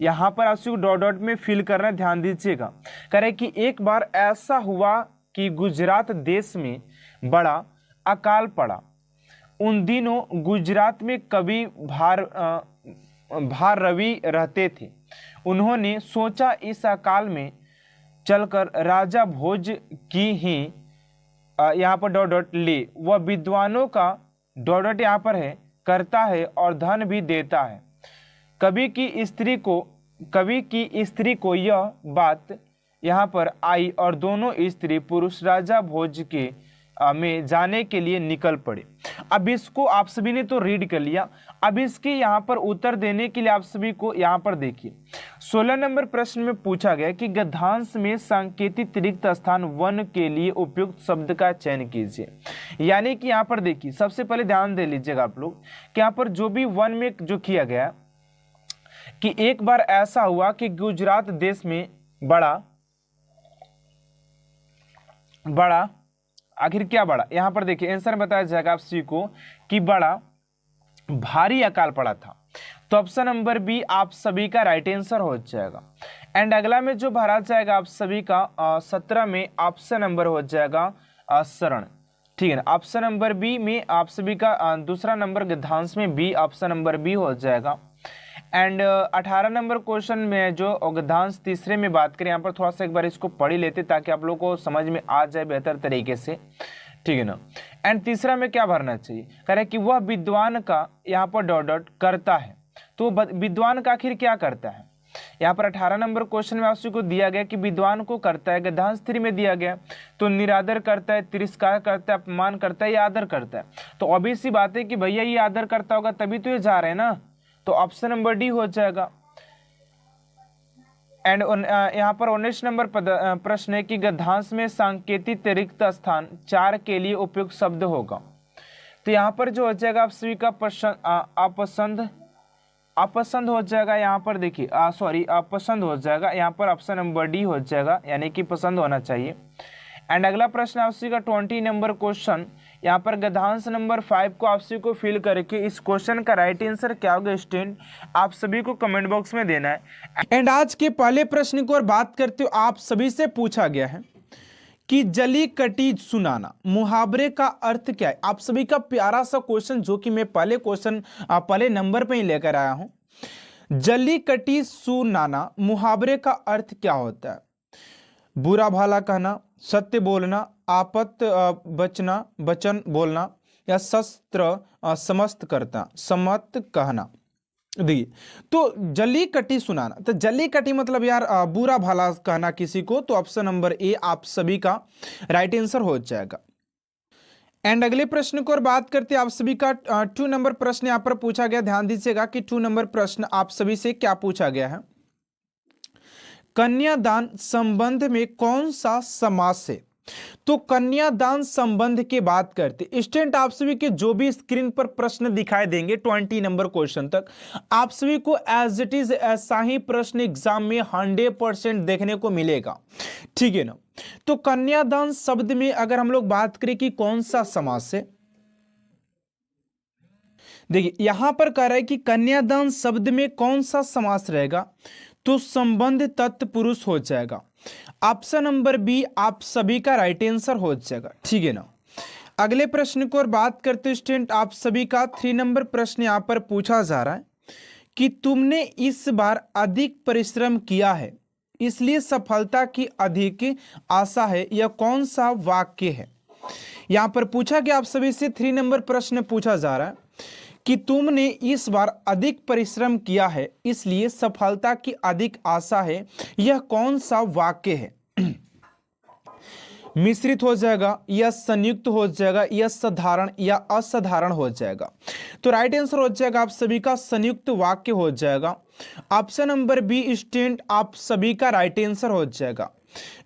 यहाँ पर आप डॉट डॉट में फिल करना ध्यान दीजिएगा। कह रहे कि एक बार ऐसा हुआ कि गुजरात देश में बड़ा अकाल पड़ा। उन दिनों गुजरात में कवि भारवी रहते थे। उन्होंने सोचा इस अकाल में चलकर राजा भोज की ही यहाँ पर डॉट डॉट ले, वह विद्वानों का डॉट डॉट यहाँ पर है करता है और धन भी देता है। कवि की स्त्री को यह बात यहाँ पर आई और दोनों स्त्री पुरुष राजा भोज के में जाने के लिए निकल पड़े। अब इसको आप सभी ने तो रीड कर लिया। अब इसके यहाँ पर उत्तर देने के लिए आप सभी को यहाँ पर देखिए 16 नंबर प्रश्न में पूछा गया कि गद्यांश में सांकेतिक रिक्त स्थान वन के लिए उपयुक्त शब्द का चयन कीजिए। यानी कि यहाँ पर देखिए सबसे पहले ध्यान दे लीजिएगा आप लोग कि यहाँ पर जो भी वन में जो किया गया कि एक बार ऐसा हुआ कि गुजरात देश में बड़ा आखिर क्या बड़ा, यहाँ पर देखिए आंसर में बताया जाएगा आप सभी को कि बड़ा भारी अकाल पड़ा था। तो ऑप्शन नंबर बी आप सभी का राइट आंसर हो जाएगा। एंड अगला में जो भरा जाएगा आप सभी का 17 में ऑप्शन नंबर हो जाएगा शरण, ठीक है ना। ऑप्शन नंबर बी में आप सभी का दूसरा नंबर गद्यांश में बी ऑप्शन नंबर बी हो जाएगा। एंड 18 नंबर क्वेश्चन में जो गद्यांश तीसरे में बात करें, यहाँ पर थोड़ा सा एक बार इसको पढ़ ही लेते ताकि आप लोगों को समझ में आ जाए बेहतर तरीके से, ठीक है ना। एंड तीसरा में क्या भरना चाहिए? कह रहे कि वह विद्वान का यहाँ पर डॉट डॉट करता है। तो विद्वान का आखिर क्या करता है? यहाँ पर 18 नंबर क्वेश्चन में आपको को दिया गया कि विद्वान को करता है, गद्यांश 3 में दिया गया तो निरादर करता है, तिरस्कार करता है, अपमान करता है या आदर करता है। तो ऑब्वियस सी बात है कि भैया ये आदर करता होगा तभी तो ये जा रहे हैं ना, तो ऑप्शन नंबर डी हो जाएगा। एंड यहाँ पर 19 नंबर प्रश्न है कि गद्यांश में सांकेतिक रिक्त स्थान 4 के लिए उपयुक्त शब्द होगा। तो यहाँ पर जो हो जाएगा आप सभी का अपसंद हो जाएगा। यहाँ पर देखिए अपसंद हो जाएगा, यहाँ पर ऑप्शन नंबर डी हो जाएगा, यानी कि पसंद होना चाहिए। एंड अगला प्रश्न आप सभी का 20 नंबर क्वेश्चन, यहाँ पर गद्यांश नंबर 5 को आप सभी को फिल करके इस क्वेश्चन का राइट आंसर क्या होगा स्टूडेंट आप सभी को कमेंट बॉक्स में देना है। एंड आज के पहले प्रश्न को और बात करते हो, आप सभी से पूछा गया है कि जली कटी सुनाना मुहावरे का अर्थ क्या है। आप सभी का प्यारा सा क्वेश्चन जो कि मैं पहले नंबर पे ही लेकर आया हूं। जली कटी सुनाना मुहावरे का अर्थ क्या होता है? बुरा भला कहना, सत्य बोलना, आपत बचना, वचन बोलना या शस्त्र सम्मत कहना। देखिए तो जली कटी सुनाना, तो जली कटी मतलब यार बुरा भला कहना किसी को, तो ऑप्शन नंबर ए आप सभी का राइट आंसर हो जाएगा। एंड अगले प्रश्न को और बात करते हैं आप सभी का 2 नंबर प्रश्न यहाँ पर पूछा गया। ध्यान दीजिएगा कि 2 नंबर प्रश्न आप सभी से क्या पूछा गया है। कन्यादान संबंध में कौन सा समास है? तो कन्यादान संबंध की बात करते स्टूडेंट आप सभी के जो भी स्क्रीन पर प्रश्न दिखाई देंगे 20 नंबर क्वेश्चन तक आप सभी को एज इट इज ऐसा ही प्रश्न एग्जाम में 100% देखने को मिलेगा, ठीक है ना। तो कन्यादान शब्द में अगर हम लोग बात करें कि कौन सा समास है, देखिए यहां पर कह रहा है कि कन्यादान शब्द में कौन सा समास रहेगा, तो संबंध तत्पुरुष हो जाएगा। ऑप्शन नंबर बी आप सभी का राइट आंसर हो जाएगा, ठीक है ना। अगले प्रश्न को और बात करते स्टूडेंट आप सभी का 3 नंबर प्रश्न यहाँ पर पूछा जा रहा है कि तुमने इस बार अधिक परिश्रम किया है इसलिए सफलता की अधिक आशा है, यह कौन सा वाक्य है। यहाँ पर पूछा कि आप सभी से 3 नंबर प्रश्न पूछा जा रहा है कि तुमने इस बार अधिक परिश्रम किया है इसलिए सफलता की अधिक आशा है, यह कौन सा वाक्य है। मिश्रित हो जाएगा या संयुक्त हो जाएगा या साधारण या असाधारण हो जाएगा। तो राइट आंसर हो जाएगा आप सभी का संयुक्त वाक्य हो जाएगा। ऑप्शन नंबर बी स्टूडेंट आप सभी का राइट आंसर हो जाएगा।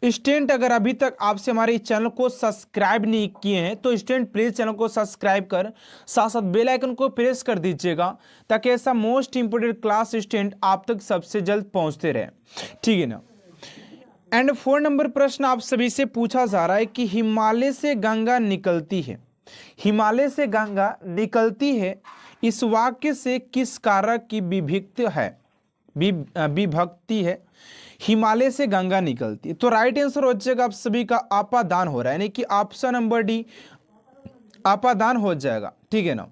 स्टूडेंट अगर अभी तक आपसे हमारे चैनल को सब्सक्राइब नहीं किए हैं तो स्टूडेंट प्लीज चैनल को सब्सक्राइब कर साथ साथ बेल आइकन को प्रेस कर दीजिएगा ताकि ऐसा मोस्ट इंपोर्टेंट क्लास स्टूडेंट आप तक सबसे जल्द पहुंचते रहे, ठीक है ना। एंड 4 नंबर प्रश्न आप सभी से पूछा जा रहा है कि हिमालय से गंगा निकलती है, हिमालय से गंगा निकलती है इस वाक्य से किस कारक की विभक्ति है। हिमालय से गंगा निकलती है तो राइट आंसर हो जाएगा आप सभी का आपादान हो रहा है, यानी कि ऑप्शन नंबर डी आपादान हो जाएगा, ठीक है ना।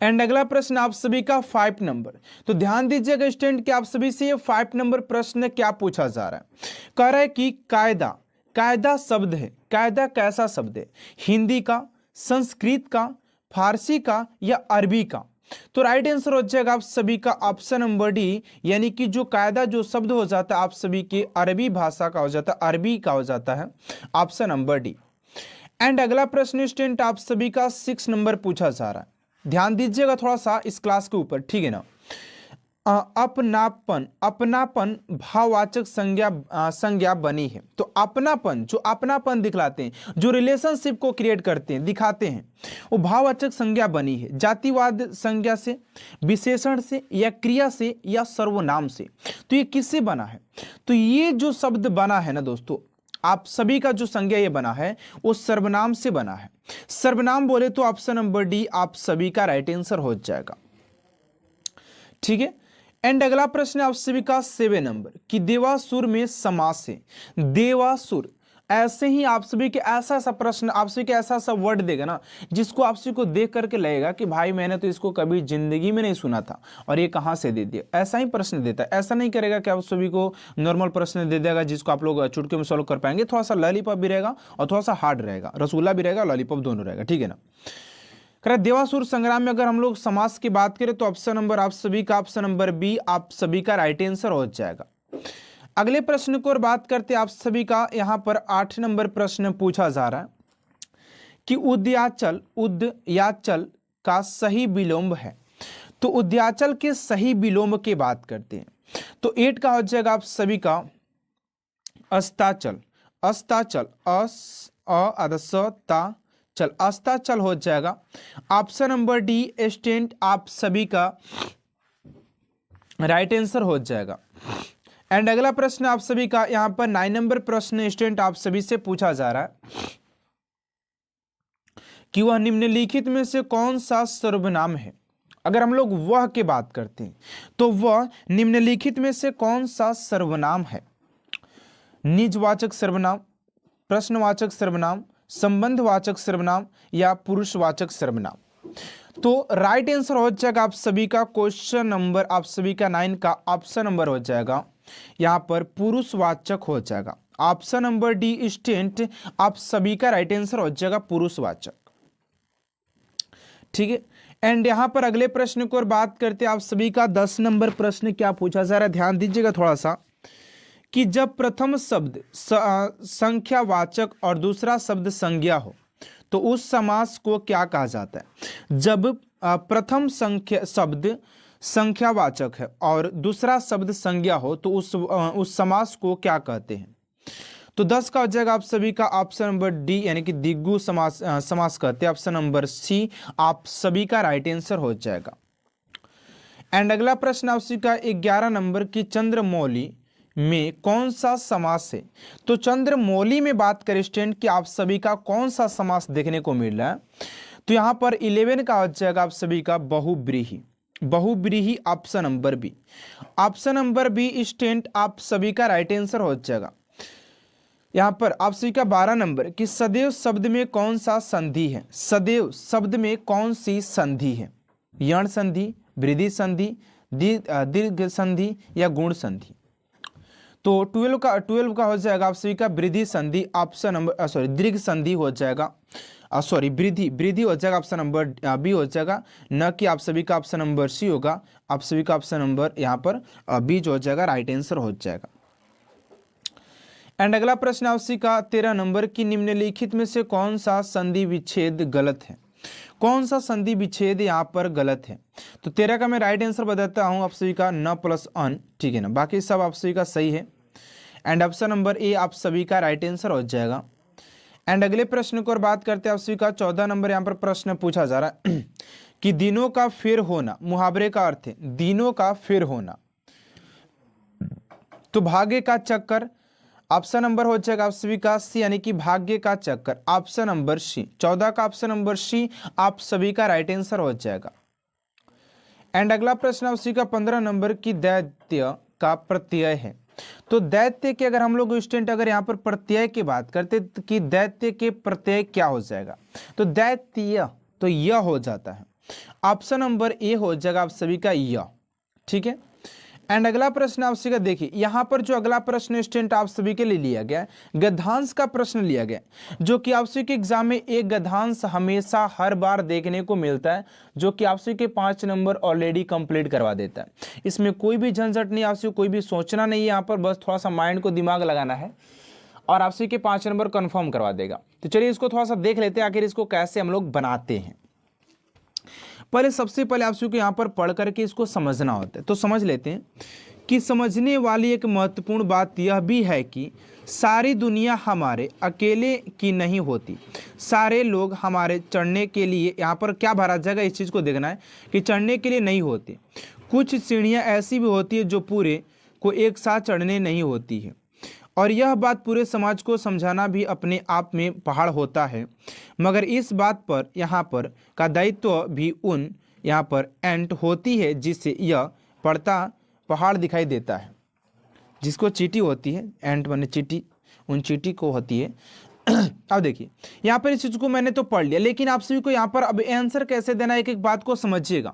एंड अगला प्रश्न आप सभी का 5 नंबर, तो ध्यान दीजिएगा स्टूडेंट कि आप सभी से ये 5 नंबर प्रश्न क्या पूछा जा रहा है। कह रहा है कि कायदा, कायदा शब्द है, कायदा कैसा शब्द है, हिंदी का, संस्कृत का, फारसी का या अरबी का। तो राइट आंसर हो जाएगा आप सभी का ऑप्शन नंबर डी, यानी कि जो कायदा जो शब्द हो जाता है आप सभी के अरबी भाषा का हो जाता है, अरबी का हो जाता है, ऑप्शन नंबर डी। एंड अगला प्रश्न स्टूडेंट आप सभी का 6 नंबर पूछा जा रहा है, ध्यान दीजिएगा थोड़ा सा इस क्लास के ऊपर, ठीक है ना। अपनापन, अपनापन भाववाचक संज्ञा बनी है। तो अपनापन, जो अपनापन दिखलाते हैं, जो रिलेशनशिप को क्रिएट करते हैं, दिखाते हैं, वो भाववाचक संज्ञा बनी है जातिवाद संज्ञा से, विशेषण से या क्रिया से या सर्वनाम से। तो ये किससे बना है, तो ये जो शब्द बना है ना दोस्तों, आप सभी का जो संज्ञा ये बना है वो सर्वनाम से बना है। सर्वनाम बोले तो ऑप्शन नंबर डी आप सभी का राइट आंसर हो जाएगा, ठीक है। एंड अगला प्रश्न आप सभी का 7 नंबर कि देवासुर में समास है, देवासुर, ऐसे ही आप सभी के ऐसा सा प्रश्न आप सभी के ऐसा सा वर्ड देगा ना जिसको आप सभी को देख करके लगेगा कि भाई मैंने तो इसको कभी जिंदगी में नहीं सुना था और ये कहाँ से दे दिया, ऐसा ही प्रश्न देता है। ऐसा नहीं करेगा कि आप सभी को नॉर्मल प्रश्न दे देगा जिसको आप लोग चुटकी में सॉल्व कर पाएंगे, थोड़ा सा लॉलीपॉप भी रहेगा और थोड़ा सा हार्ड रहेगा, रसगुल्ला भी रहेगा, लॉलीपॉप दोनों रहेगा, ठीक है ना। देवासुर संग्राम में अगर हम लोग समास की बात करें तो ऑप्शन नंबर आप सभी का ऑप्शन नंबर बी आप सभी का राइट आंसर हो जाएगा। अगले प्रश्न को और बात करते आप सभी का यहाँ पर 8 नंबर प्रश्न पूछा जा रहा है कि उद्याचल, उद्याचल का सही विलोम है। तो उद्याचल के सही विलोम की बात करते हैं तो 8 का हो जाएगा आप सभी का अस्ताचल, अस्ताचल, चल अस्ताचल हो जाएगा, ऑप्शन नंबर डी स्टूडेंट आप सभी का राइट आंसर हो जाएगा। एंड अगला प्रश्न आप सभी का यहां पर 9 नंबर प्रश्न स्टूडेंट आप सभी से पूछा जा रहा है कि वह निम्नलिखित में से कौन सा सर्वनाम है। अगर हम लोग वह की बात करते हैं तो वह निम्नलिखित में से कौन सा सर्वनाम है। निजवाचक सर्वनाम, प्रश्नवाचक सर्वनाम, संबंधवाचक सर्वनाम या पुरुषवाचक सर्वनाम। तो राइट आंसर हो जाएगा आप सभी का क्वेश्चन नंबर आप सभी का 9 का ऑप्शन नंबर हो जाएगा यहां पर पुरुषवाचक हो जाएगा, ऑप्शन नंबर डी स्टूडेंट आप सभी का राइट आंसर हो जाएगा पुरुषवाचक, ठीक है। एंड यहां पर अगले प्रश्न को और बात करते हैं आप सभी का 10 नंबर प्रश्न क्या पूछा जा रहा है, ध्यान दीजिएगा थोड़ा सा कि जब प्रथम शब्द संख्यावाचक और दूसरा शब्द संज्ञा हो तो उस समास को क्या कहा जाता है। जब प्रथम शब्द संख्यावाचक है और दूसरा शब्द संज्ञा हो तो उस समास को क्या कहते हैं। तो 10 का हो जाएगा आप सभी का ऑप्शन नंबर डी यानी कि द्विगु समास कहते हैं, ऑप्शन नंबर सी आप सभी का राइट आंसर हो जाएगा। एंड अगला प्रश्न आप सभी का 11 नंबर की चंद्रमौली में कौन सा समास है। तो चंद्रमौली में बात करें स्टूडेंट कि आप सभी का कौन सा समास देखने को मिल रहा है तो यहां पर 11 का हो जाएगा आप सभी का बहुब्रीहि, बहुब्रीहि option number B, option number B student आप सभी का राइट आंसर हो जाएगा। यहाँ पर आप सभी का 12 नंबर कि सदैव शब्द में कौन सा संधि है, सदैव शब्द में कौन सी संधि है, यण संधि, वृद्धि संधि, दीर्घ संधि या गुण संधि। तो 12 का हो जाएगा आप सभी का वृद्धि संधि, ऑप्शन नंबर दीर्घ संधि हो जाएगा, वृद्धि हो जाएगा, ऑप्शन नंबर बी हो जाएगा, न कि आप सभी का ऑप्शन नंबर सी होगा, आप सभी का ऑप्शन नंबर यहाँ पर बी जो हो जाएगा राइट आंसर हो जाएगा। एंड अगला प्रश्न आप सभी का 13 नंबर की निम्नलिखित में से कौन सा संधि विच्छेद गलत है, कौन सा संधि विच्छेद यहाँ पर गलत है। तो 13 का मैं राइट आंसर बताता हूँ आप सभी का न प्लस अन, ठीक है ना, बाकी सब आप सभी का सही है। एंड ऑप्शन नंबर ए आप सभी का राइट आंसर हो जाएगा। एंड अगले प्रश्न को और बात करते हैं आप सभी का 14 नंबर यहाँ पर प्रश्न पूछा जा रहा है कि दिनों का फिर होना, मुहावरे का अर्थ है दिनों का फिर होना। तो भाग्य का चक्कर, ऑप्शन नंबर हो जाएगा आप सभी का सी, यानी कि भाग्य का चक्कर, ऑप्शन नंबर सी। 14 का ऑप्शन नंबर सी आप सभी का राइट आंसर हो जाएगा। एंड अगला प्रश्न आप सभी का 15 नंबर की दैत्य का प्रत्यय है। तो दैत्य के अगर हम लोग स्टूडेंट अगर यहाँ पर प्रत्यय की बात करते कि दैत्य के प्रत्यय क्या हो जाएगा, तो दैत्य तो यह हो जाता है, ऑप्शन नंबर ए हो जाएगा आप सभी का यह, ठीक है। एंड अगला प्रश्न आप सभी का देखिए, यहाँ पर जो अगला प्रश्न स्टूडेंट आप सभी के लिए लिया गया गद्यांश का प्रश्न लिया गया, जो कि आप सभी के एग्जाम में एक गद्यांश हमेशा हर बार देखने को मिलता है, जो कि आप सभी के 5 नंबर ऑलरेडी कंप्लीट करवा देता है। इसमें कोई भी झंझट नहीं, आप सभी कोई भी सोचना नहीं है, यहाँ पर बस थोड़ा सा माइंड को दिमाग लगाना है और आप सभी के 5 नंबर कन्फर्म करवा देगा। तो चलिए इसको थोड़ा सा देख लेते हैं आखिर इसको कैसे हम लोग बनाते हैं। सबसे पहले आप सभी को यहाँ पर पढ़ करके इसको समझना होता है, तो समझ लेते हैं कि समझने वाली एक महत्वपूर्ण बात यह भी है कि सारी दुनिया हमारे अकेले की नहीं होती, सारे लोग हमारे चढ़ने के लिए, यहाँ पर क्या भरा जाएगा इस चीज़ को देखना है कि चढ़ने के लिए नहीं होती। कुछ सीढ़ियाँ ऐसी भी होती है जो पूरे को एक साथ चढ़ने नहीं होती है, और यह बात पूरे समाज को समझाना भी अपने आप में पहाड़ होता है। मगर इस बात पर यहाँ पर का दायित्व भी उन यहाँ पर एंट होती है जिससे यह पड़ता पहाड़ दिखाई देता है, जिसको चींटी होती है, एंट माने चींटी, उन चींटी को होती है। अब देखिए यहाँ पर इस चीज को मैंने तो पढ़ लिया, लेकिन आप सभी को यहाँ पर अब आंसर कैसे देना है, एक एक बात को समझिएगा।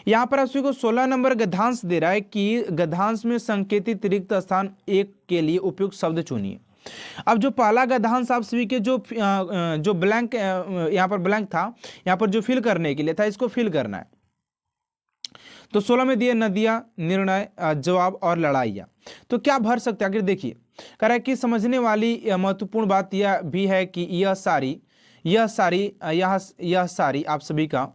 यहाँ पर आप सभी को 16 नंबर गद्यांश दे रहा है कि गद्यांश में संकेतित रिक्त स्थान 1 के लिए उपयुक्त शब्द चुनिए। अब जो पहला गद्यांश आप सभी के जो ब्लैंक यहाँ पर ब्लैंक था, यहाँ पर जो फिल करने के लिए था, इसको फिल करना है। तो 16 में दिए नदियाँ, निर्णय, जवाब और लड़ाइयाँ। तो क्या भर सकते हैं आखिर, देखिए कह रहा है कि समझने वाली महत्वपूर्ण बात यह भी है कि यह सारी आप सभी का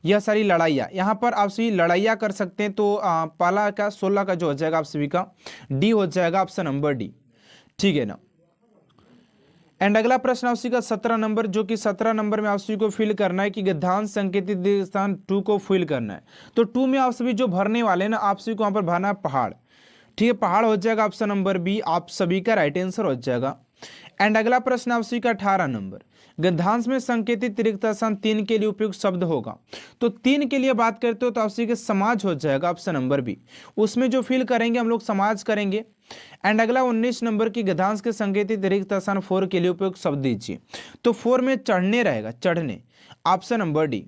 यह सारी लड़ाइयाँ, यहाँ पर आप सभी लड़ाइयाँ कर सकते हैं। तो पहला का 16 का जो हो जाएगा आप सभी का डी हो जाएगा, ऑप्शन नंबर डी, ठीक है ना। एंड अगला प्रश्न आप सभी का 17 नंबर, जो कि 17 नंबर में आप सभी को फिल करना है कि गद्यांश संकेतित स्थान 2 को फिल करना है। तो 2 में आप सभी जो भरने वाले हैं ना, आप सभी को वहाँ पर भरना है पहाड़, ठीक है, पहाड़ हो जाएगा, ऑप्शन नंबर बी आप सभी का राइट आंसर हो जाएगा। एंड अगला प्रश्न आप सभी का 18 नंबर, गद्यांश में संकेतित रिक्त स्थान 3 के लिए उपयुक्त शब्द होगा। तो 3 के लिए बात करते हो तो आप सभी के समाज हो जाएगा, ऑप्शन नंबर बी, उसमें जो फिल करेंगे हम लोग समाज करेंगे। एंड अगला 19 नंबर की गद्यांश के संकेतित रिक्त स्थान 4 के लिए उपयुक्त शब्द दीजिए। तो 4 में चढ़ने रहेगा, चढ़ने, option number D.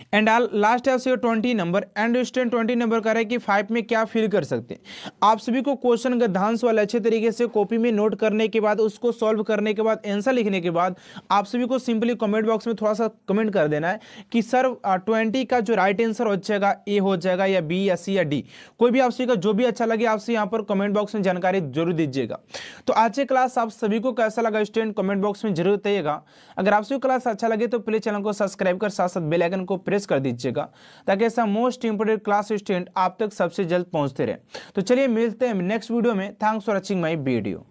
And last है 20 नंबर, एंड स्टूडेंट 20 नंबर कह रहा है कि 5 में क्या फिल कर सकते हैं। आप सभी को क्वेश्चन गद्यांश वाले अच्छे तरीके से कॉपी में नोट करने के बाद, उसको सॉल्व करने के बाद, आंसर लिखने के बाद आप सभी को सिंपली कमेंट बॉक्स में थोड़ा सा कमेंट कर देना है कि सर 20 का जो राइट आंसर हो जाएगा ए हो जाएगा या बी या सी या डी, कोई भी आप सभी का जो भी अच्छा लगे आपसे यहाँ पर कमेंट बॉक्स में जानकारी जरूर दीजिएगा। तो आज की क्लास आप सभी को कैसा लगा स्टूडेंट कमेंट बॉक्स में जरूर बताइएगा। अगर आप सभी क्लास अच्छा लगे तो प्लीज चैनल को सब्सक्राइब कर साथ साथ बेल आइकन को प्रेस कर दीजिएगा, ताकि ऐसा मोस्ट इंपोर्टेंट क्लास स्टूडेंट आप तक सबसे जल्द पहुंचते रहे। तो चलिए मिलते हैं नेक्स्ट वीडियो में। Thanks for watching my video.